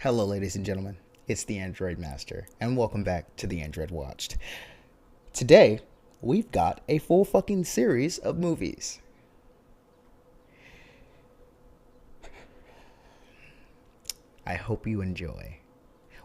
Hello, ladies and gentlemen. It's the Android Master, and welcome back to the Android Watched. Today, we've got a full fucking series of movies. I hope you enjoy.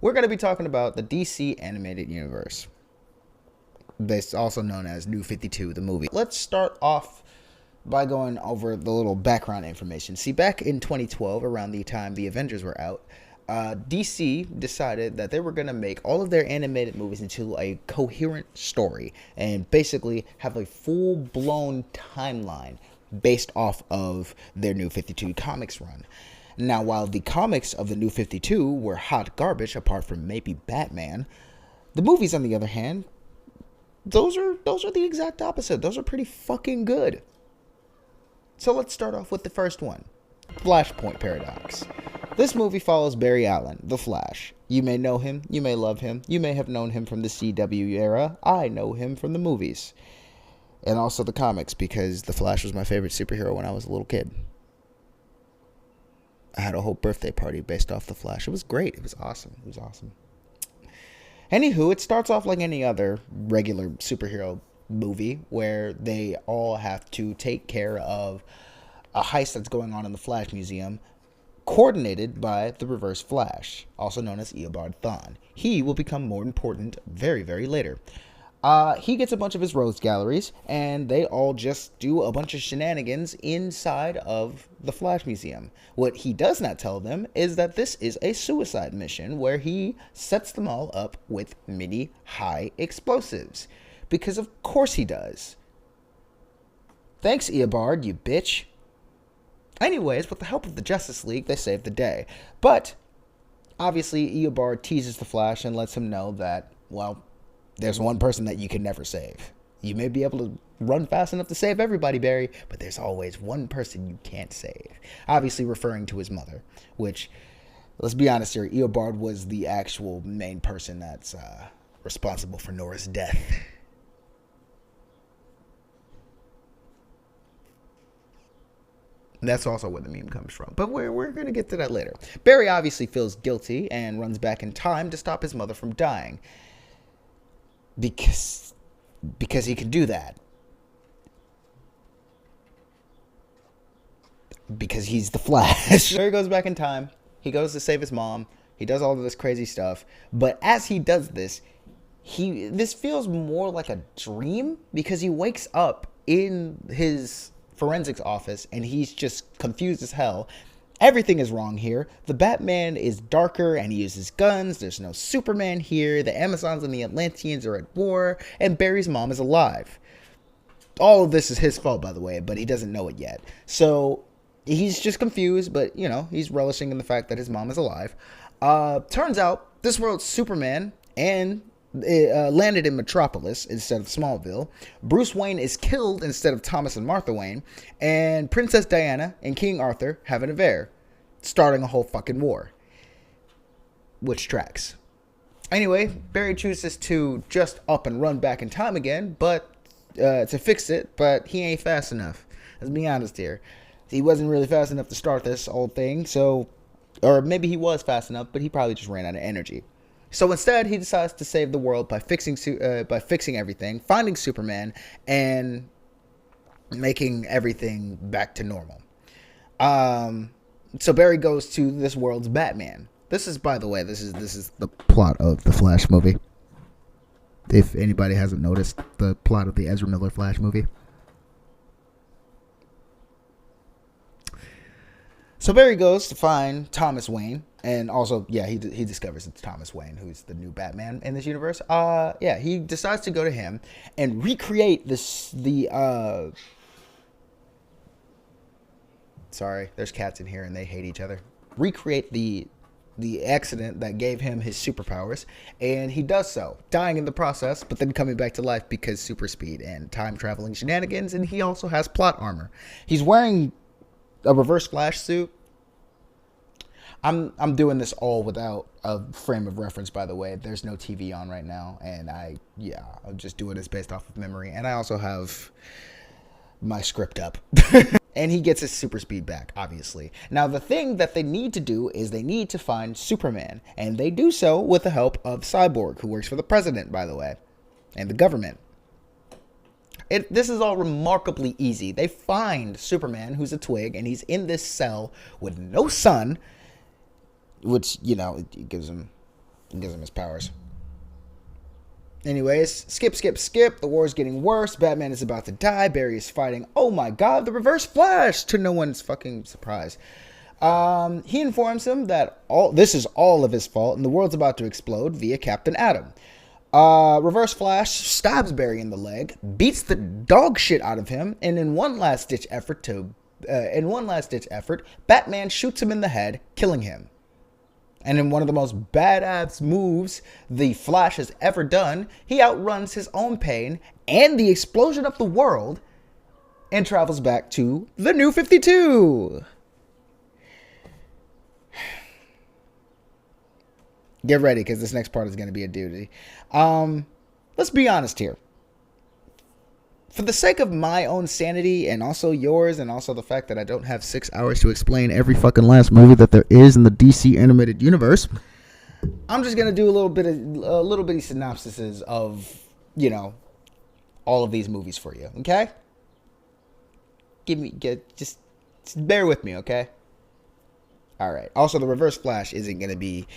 We're going to be talking about the DC animated universe, also known as New 52, the movie. Let's start off by going over the little background information. See, back in 2012, around the time the Avengers were out, DC decided that they were going to make all of their animated movies into a coherent story and basically have a full-blown timeline based off of their New 52 comics run. Now, while the comics of the New 52 were hot garbage, apart from maybe Batman, the movies, on the other hand, those are the exact opposite. Those are pretty fucking good. So let's start off with the first one, Flashpoint Paradox. This movie follows Barry Allen, the Flash. You may know him, you may love him, you may have known him from the CW era. I know him from the movies. And also the comics, because the Flash was my favorite superhero when I was a little kid. I had a whole birthday party based off the Flash. It was great. It was awesome. Anywho, it starts off like any other regular superhero movie where they all have to take care of a heist that's going on in the Flash Museum, coordinated by the Reverse Flash, also known as Eobard Thawne. He will become more important very, very later. He gets a bunch of his rogues galleries, and they all just do a bunch of shenanigans inside of the Flash Museum. What he does not tell them is that this is a suicide mission where he sets them all up with mini high explosives. Because of course he does. Thanks, Eobard, you bitch. Anyways, with the help of the Justice League, they save the day. But, obviously, Eobard teases the Flash and lets him know that, well, there's one person that you can never save. You may be able to run fast enough to save everybody, Barry, but there's always one person you can't save. Obviously referring to his mother, which, let's be honest here, Eobard was the actual main person that's responsible for Nora's death. That's also where the meme comes from. But we're going to get to that later. Barry obviously feels guilty and runs back in time to stop his mother from dying. Because he can do that. Because he's the Flash. Barry goes back in time. He goes to save his mom. He does all of this crazy stuff. But as he does this, this feels more like a dream because he wakes up in his forensics office and he's just confused as hell. Everything is wrong here. The Batman is darker and he uses guns. There's no Superman here. The Amazons and the Atlanteans are at war, and Barry's mom is alive. All of this is his fault, by the way, but he doesn't know it yet. So he's just confused, but he's relishing in the fact that his mom is alive. Turns out this world's Superman and landed in Metropolis instead of Smallville. Bruce Wayne is killed instead of Thomas and Martha Wayne, and Princess Diana and King Arthur have an affair, starting a whole fucking war. Which tracks. Anyway, Barry chooses to just up and run back in time again, but to fix it, but he ain't fast enough. Let's be honest here. He wasn't really fast enough to start this whole thing, or maybe he was fast enough, but he probably just ran out of energy. So instead, he decides to save the world by fixing everything, finding Superman, and making everything back to normal. So Barry goes to this world's Batman. This is, by the way, this is the plot of the Flash movie. If anybody hasn't noticed the plot of the Ezra Miller Flash movie. So Barry goes to find Thomas Wayne, and also, he discovers it's Thomas Wayne, who's the new Batman in this universe. He decides to go to him and recreate sorry, there's cats in here and they hate each other. Recreate the accident that gave him his superpowers, and he does so, dying in the process, but then coming back to life because super speed and time traveling shenanigans, and he also has plot armor. He's wearing a Reverse Flash suit. I'm doing this all without a frame of reference, by the way. There's no TV on right now, and I'm just doing this based off of memory. And I also have my script up. And he gets his super speed back, obviously. Now, the thing that they need to do is they need to find Superman. And they do so with the help of Cyborg, who works for the president, by the way, and the government. This is all remarkably easy. They find Superman, who's a twig, and he's in this cell with no sun, which, you know, it gives him his powers. Anyways, skip. The war's getting worse. Batman is about to die. Barry is fighting. Oh my god, the Reverse Flash! To no one's fucking surprise. He informs him that this is all of his fault and the world's about to explode via Captain Atom. Reverse Flash stabs Barry in the leg, beats the dog shit out of him, and in one last ditch effort, Batman shoots him in the head, killing him. And in one of the most badass moves the Flash has ever done, he outruns his own pain and the explosion of the world and travels back to the New 52. Get ready, because this next part is going to be a doozy. Let's be honest here. For the sake of my own sanity and also yours, and also the fact that I don't have 6 hours to explain every fucking last movie that there is in the DC animated universe, I'm just gonna do a little bitty synopsises of, you know, all of these movies for you. Okay? Just bear with me, okay? All right. Also, the Reverse Flash isn't gonna be.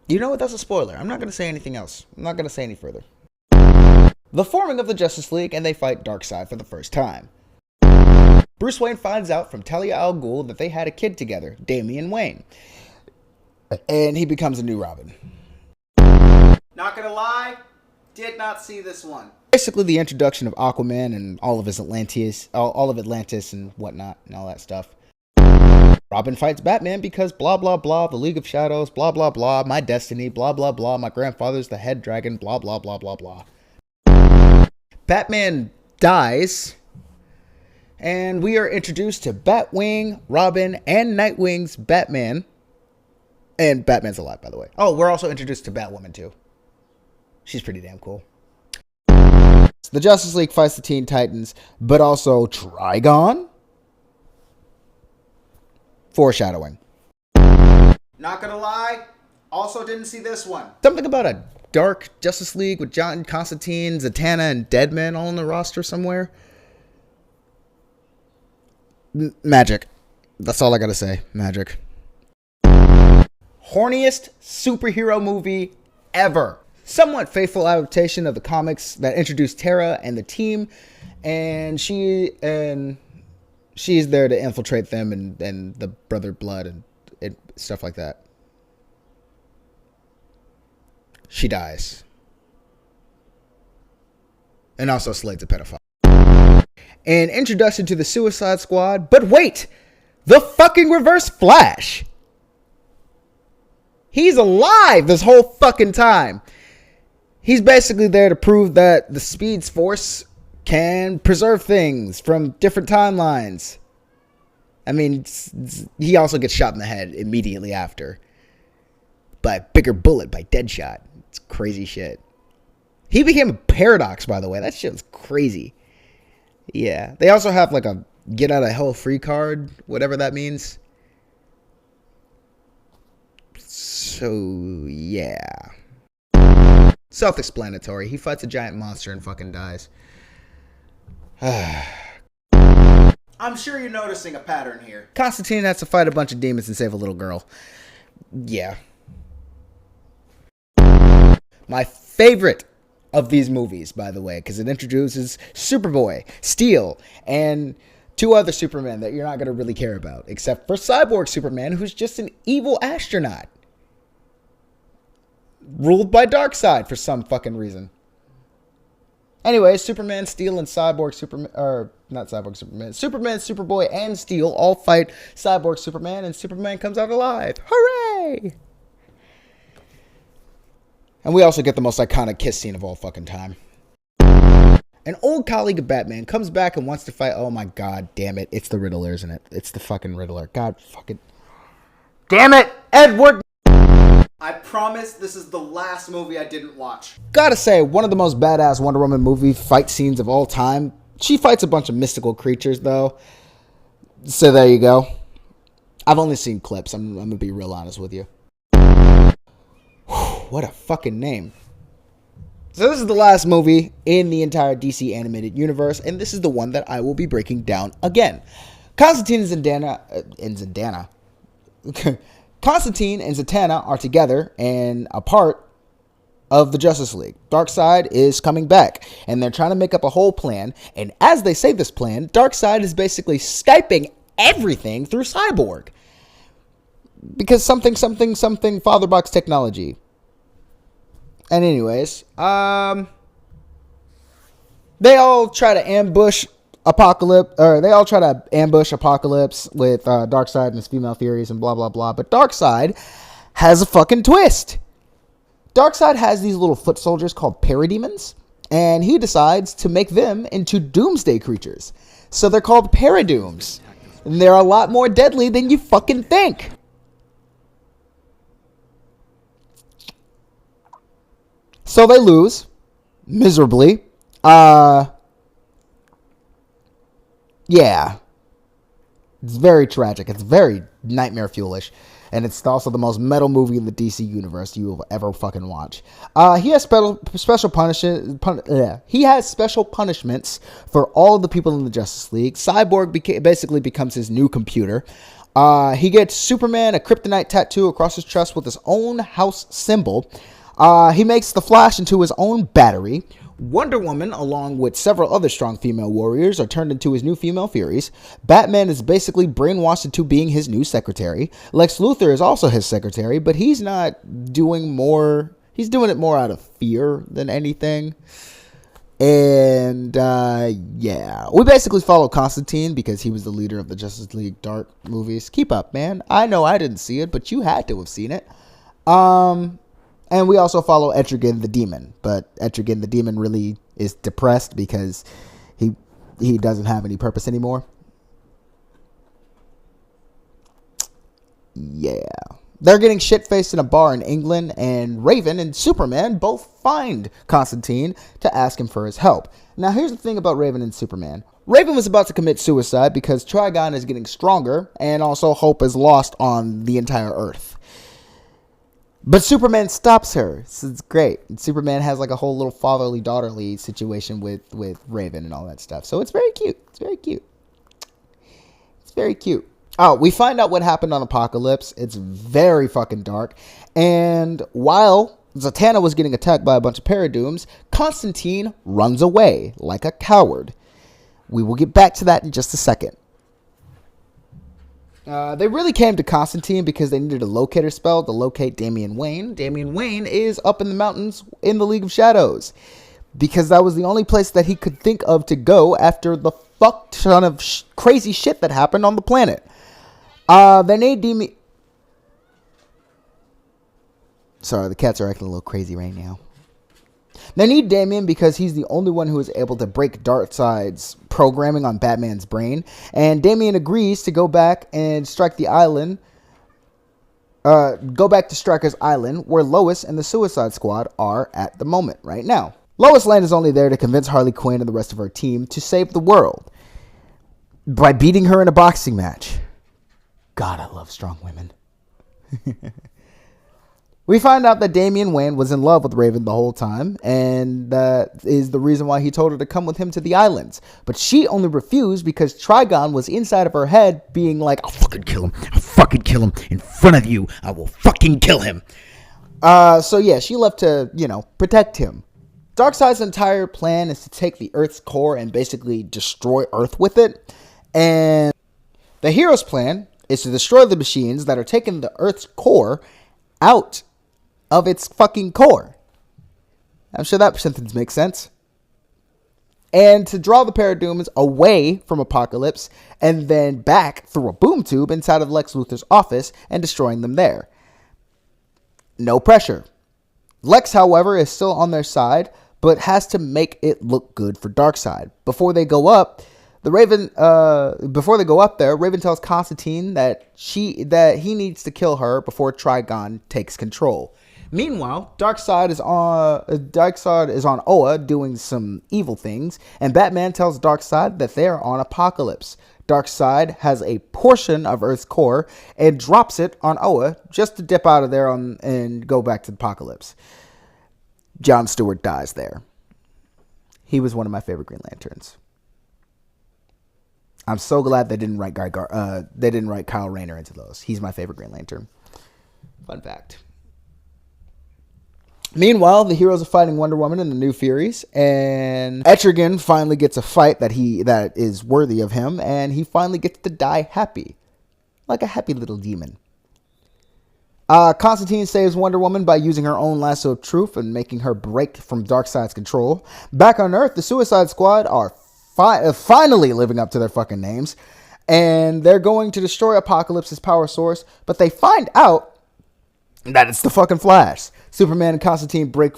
You know what? That's a spoiler. I'm not gonna say anything else. I'm not gonna say any further. The forming of the Justice League, and they fight Darkseid for the first time. Bruce Wayne finds out from Talia al Ghul that they had a kid together, Damian Wayne. And he becomes a new Robin. Not gonna lie, did not see this one. Basically the introduction of Aquaman and all of Atlantis and whatnot and all that stuff. Robin fights Batman because blah blah blah, the League of Shadows, blah blah blah, my destiny, blah blah blah, my grandfather's the head dragon, blah blah blah blah blah. Batman dies, and we are introduced to Batwing, Robin, and Nightwing's Batman. And Batman's alive, by the way. Oh, we're also introduced to Batwoman, too. She's pretty damn cool. The Justice League fights the Teen Titans, but also Trigon. Foreshadowing. Not gonna lie, also didn't see this one. Something about a dark Justice League with John Constantine, Zatanna, and Deadman all on the roster somewhere. Magic. That's all I gotta say. Magic. Horniest superhero movie ever. Somewhat faithful adaptation of the comics that introduced Tara and the team, and she's there to infiltrate them and the Brother Blood and stuff like that. She dies. And also Slade's a pedophile. An introduction to the Suicide Squad. But wait! The fucking Reverse Flash! He's alive this whole fucking time. He's basically there to prove that the Speed's force can preserve things from different timelines. I mean, he also gets shot in the head immediately after. By a bigger bullet, by Deadshot. It's crazy shit. He became a Paradox, by the way. That shit was crazy. Yeah. They also have like a get out of hell free card, whatever that means. So, yeah. Self-explanatory. He fights a giant monster and fucking dies. I'm sure you're noticing a pattern here. Constantine has to fight a bunch of demons and save a little girl. Yeah. My favorite of these movies, by the way, because it introduces Superboy, Steel, and two other Supermen that you're not going to really care about, except for Cyborg Superman, who's just an evil astronaut. Ruled by Darkseid for some fucking reason. Anyway, Superman, Steel, and Cyborg Superman, or not Cyborg Superman, Superman, Superboy, and Steel all fight Cyborg Superman, and Superman comes out alive. Hooray! And we also get the most iconic kiss scene of all fucking time. An old colleague of Batman comes back and wants to fight. Oh my god, damn it. It's the Riddler, isn't it? It's the fucking Riddler. God fucking. Damn it, Edward! I promise this is the last movie I didn't watch. Gotta say, one of the most badass Wonder Woman movie fight scenes of all time. She fights a bunch of mystical creatures, though. So there you go. I've only seen clips. I'm going to be real honest with you. What a fucking name. So this is the last movie in the entire DC animated universe, and this is the one that I will be breaking down again. Constantine and Zatanna are together and a part of the Justice League. Darkseid is coming back, and they're trying to make up a whole plan, and as they say this plan, Darkseid is basically Skyping everything through Cyborg. Because something Fatherbox technology. And anyways, they all try to ambush Apocalypse with Darkseid and his female Furies and blah, blah, blah. But Darkseid has a fucking twist. Darkseid has these little foot soldiers called parademons, and he decides to make them into doomsday creatures. So they're called paradooms. And they're a lot more deadly than you fucking think. So they lose miserably. Yeah. It's very tragic. It's very nightmare fuelish. And it's also the most metal movie in the DC universe you will ever fucking watch. He has special punishments for all of the people in the Justice League. Cyborg basically becomes his new computer. He gets Superman a kryptonite tattoo across his chest with his own house symbol. He makes the Flash into his own battery. Wonder Woman, along with several other strong female warriors, are turned into his new female Furies. Batman is basically brainwashed into being his new secretary. Lex Luthor is also his secretary, but he's not doing more. He's doing it more out of fear than anything. And, yeah. We basically follow Constantine because he was the leader of the Justice League Dark movies. Keep up, man. I know I didn't see it, but you had to have seen it. And we also follow Etrigan the Demon. But Etrigan the Demon really is depressed because he doesn't have any purpose anymore. Yeah. They're getting shit-faced in a bar in England, and Raven and Superman both find Constantine to ask him for his help. Now, here's the thing about Raven and Superman. Raven was about to commit suicide because Trigon is getting stronger, and also hope is lost on the entire Earth. But Superman stops her. So it's great. And Superman has like a whole little fatherly-daughterly situation with Raven and all that stuff. So it's very cute. It's very cute. It's very cute. Oh, we find out what happened on Apocalypse. It's very fucking dark. And while Zatanna was getting attacked by a bunch of paradooms, Constantine runs away like a coward. We will get back to that in just a second. They really came to Constantine because they needed a locator spell to locate Damian Wayne. Damian Wayne is up in the mountains in the League of Shadows because that was the only place that he could think of to go after the fuck ton of crazy shit that happened on the planet. They need Damian... Sorry, the cats are acting a little crazy right now. They need Damian because he's the only one who is able to break Darkseid's programming on Batman's brain. And Damian agrees to go back and strike the island. Go back to Stryker's Island, where Lois and the Suicide Squad are at the moment, right now. Lois Lane is only there to convince Harley Quinn and the rest of her team to save the world by beating her in a boxing match. God, I love strong women. We find out that Damian Wayne was in love with Raven the whole time, and that is the reason why he told her to come with him to the islands. But she only refused because Trigon was inside of her head being like, I'll fucking kill him. I'll fucking kill him in front of you. I will fucking kill him. So yeah, she left to, protect him. Darkseid's entire plan is to take the Earth's core and basically destroy Earth with it. And the hero's plan is to destroy the machines that are taking the Earth's core out of its fucking core. I'm sure that sentence makes sense. And to draw the paradooms away from Apocalypse and then back through a boom tube inside of Lex Luthor's office and destroying them there. No pressure. Lex, however, is still on their side, but has to make it look good for Darkseid. Before they go up there, Raven tells Constantine that he needs to kill her before Trigon takes control. Meanwhile, Darkseid is on Oa doing some evil things, and Batman tells Darkseid that they are on Apokolips. Darkseid has a portion of Earth's core and drops it on Oa just to dip out of there and go back to the Apokolips. Jon Stewart dies there. He was one of my favorite Green Lanterns. I'm so glad they didn't write Kyle Rayner into those. He's my favorite Green Lantern. Fun fact. Meanwhile, the heroes are fighting Wonder Woman and the New Furies, and Etrigan finally gets a fight that is worthy of him, and he finally gets to die happy, like a happy little demon. Constantine saves Wonder Woman by using her own lasso of truth and making her break from Darkseid's control. Back on Earth, the Suicide Squad are finally living up to their fucking names, and they're going to destroy Apokolips's power source, but they find out that it's the fucking Flash. Superman and Constantine break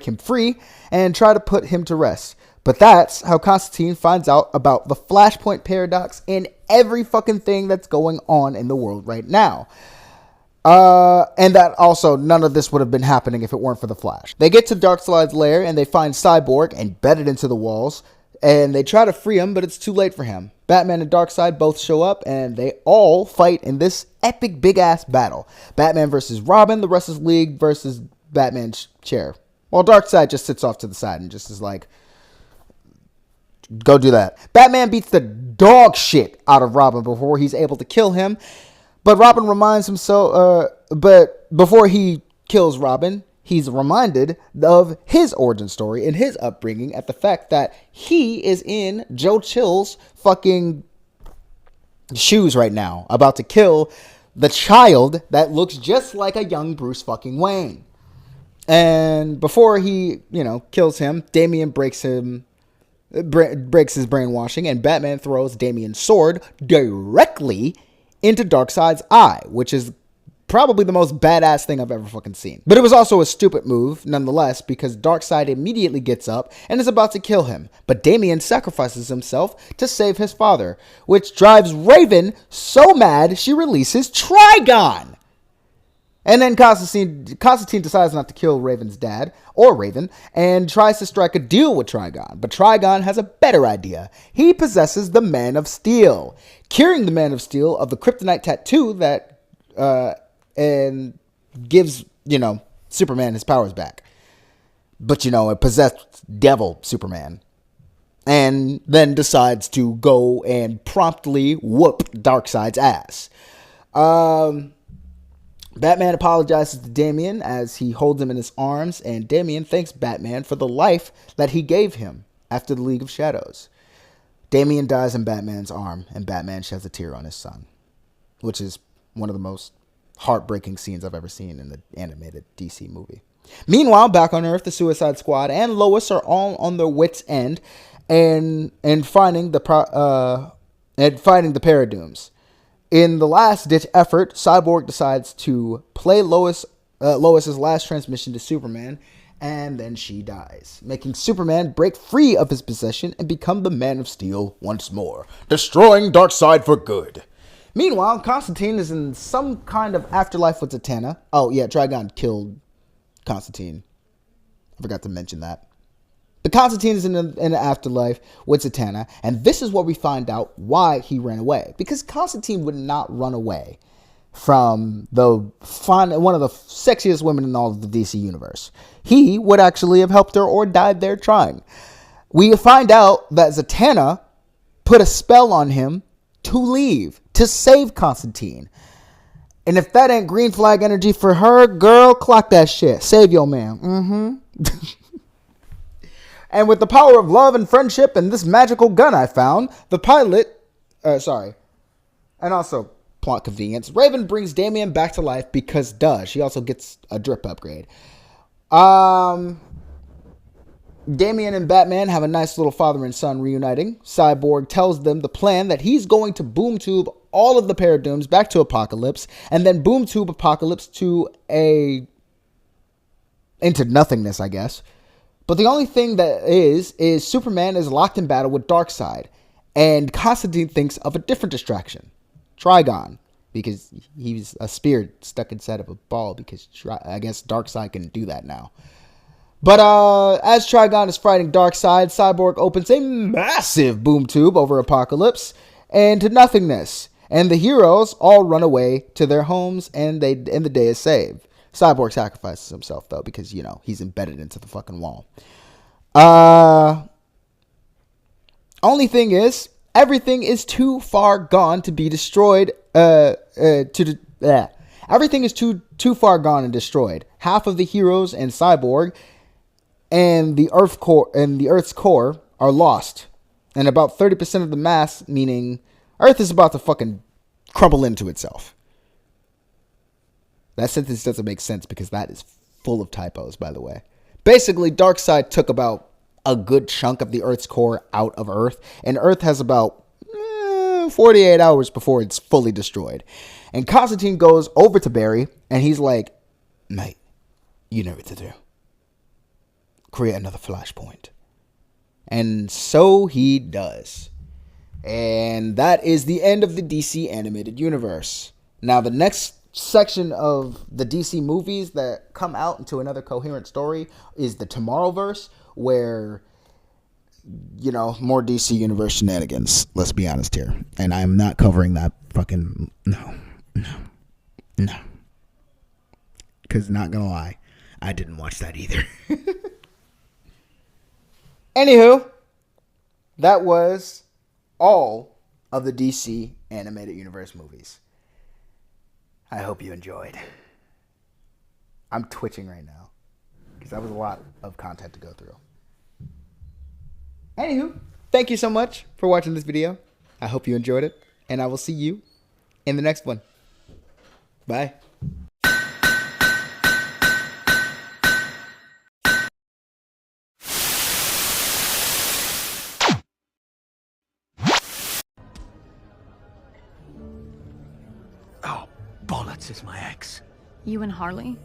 him free and try to put him to rest. But that's how Constantine finds out about the Flashpoint paradox and every fucking thing that's going on in the world right now. And that also, none of this would have been happening if it weren't for the Flash. They get to Darkseid's lair and they find Cyborg embedded into the walls, and they try to free him, but it's too late for him. Batman and Darkseid both show up, and they all fight in this epic big-ass battle. Batman versus Robin, the Justice League versus Batman's chair. While Darkseid just sits off to the side and just is like, go do that. Batman beats the dog shit out of Robin before he's able to kill him. But Robin reminds himself, but before he kills Robin, he's reminded of his origin story and his upbringing at the fact that he is in Joe Chill's fucking shoes right now, about to kill the child that looks just like a young Bruce fucking Wayne. And before he, kills him, Damian breaks his brainwashing, and Batman throws Damian's sword directly into Darkseid's eye, which is probably the most badass thing I've ever fucking seen. But it was also a stupid move, nonetheless, because Darkseid immediately gets up and is about to kill him. But Damian sacrifices himself to save his father, which drives Raven so mad she releases Trigon. And then Constantine decides not to kill Raven's dad, or Raven, and tries to strike a deal with Trigon. But Trigon has a better idea. He possesses the Man of Steel, curing the Man of Steel of the kryptonite tattoo that and gives, Superman his powers back. But, it possessed devil Superman. And then decides to go and promptly whoop Darkseid's ass. Batman apologizes to Damian as he holds him in his arms, and Damian thanks Batman for the life that he gave him after the League of Shadows. Damian dies in Batman's arm, and Batman sheds a tear on his son, which is one of the most heartbreaking scenes I've ever seen in the animated DC movie. Meanwhile, back on Earth, the Suicide Squad and Lois are all on their wits' end and finding the Paradooms. In the last-ditch effort, Cyborg decides to play Lois's last transmission to Superman, and then she dies, making Superman break free of his possession and become the Man of Steel once more, destroying Darkseid for good. Meanwhile, Constantine is in some kind of afterlife with Zatanna. Oh, yeah, Trigon killed Constantine. I forgot to mention that. But Constantine is in the afterlife with Zatanna, and this is where we find out why he ran away. Because Constantine would not run away from one of the sexiest women in all of the DC universe. He would actually have helped her or died there trying. We find out that Zatanna put a spell on him to leave, to save Constantine. And if that ain't green flag energy for her, girl, clock that shit. Save your man. And with the power of love and friendship and this magical gun I found, the pilot, and also plot convenience, Raven brings Damian back to life because, duh, she also gets a drip upgrade. Damian and Batman have a nice little father and son reuniting. Cyborg tells them the plan that he's going to boom tube all of the Paradooms back to Apokolips, and then boom tube Apokolips into nothingness, I guess. But the only thing that is Superman is locked in battle with Darkseid, and Constantine thinks of a different distraction, Trigon. because he's a spear stuck inside of a ball, because I guess Darkseid can do that now. But as Trigon is fighting Darkseid, Cyborg opens a massive boom tube over Apocalypse and to nothingness. And the heroes all run away to their homes, and the day is saved. Cyborg sacrifices himself, though, because, you know, he's embedded into the fucking wall. Only thing is, everything is too far gone to be destroyed. Everything is too far gone and destroyed. Half of the heroes and Cyborg and the Earth's core are lost, and about 30% of the mass, meaning Earth is about to fucking crumble into itself. That sentence doesn't make sense because that is full of typos, by the way. Basically, Darkseid took about a good chunk of the Earth's core out of Earth, and Earth has about 48 hours before it's fully destroyed. And Constantine goes over to Barry, and he's like, mate, you know what to do. Create another flashpoint. And so he does. And that is the end of the DC animated universe. Now, the next section of the DC movies that come out into another coherent story is the Tomorrowverse, where, you know, more DC universe shenanigans. Let's be honest here. And I'm not covering that fucking... No. Because, not gonna lie, I didn't watch that either. Anywho, that was all of the DC animated universe movies. I hope you enjoyed. I'm twitching right now because that was a lot of content to go through. Anywho, thank you so much for watching this video. I hope you enjoyed it, and I will see you in the next one. Bye. Oh, bollocks, it's my ex. You and Harley?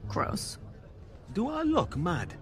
Gross. Do I look mad?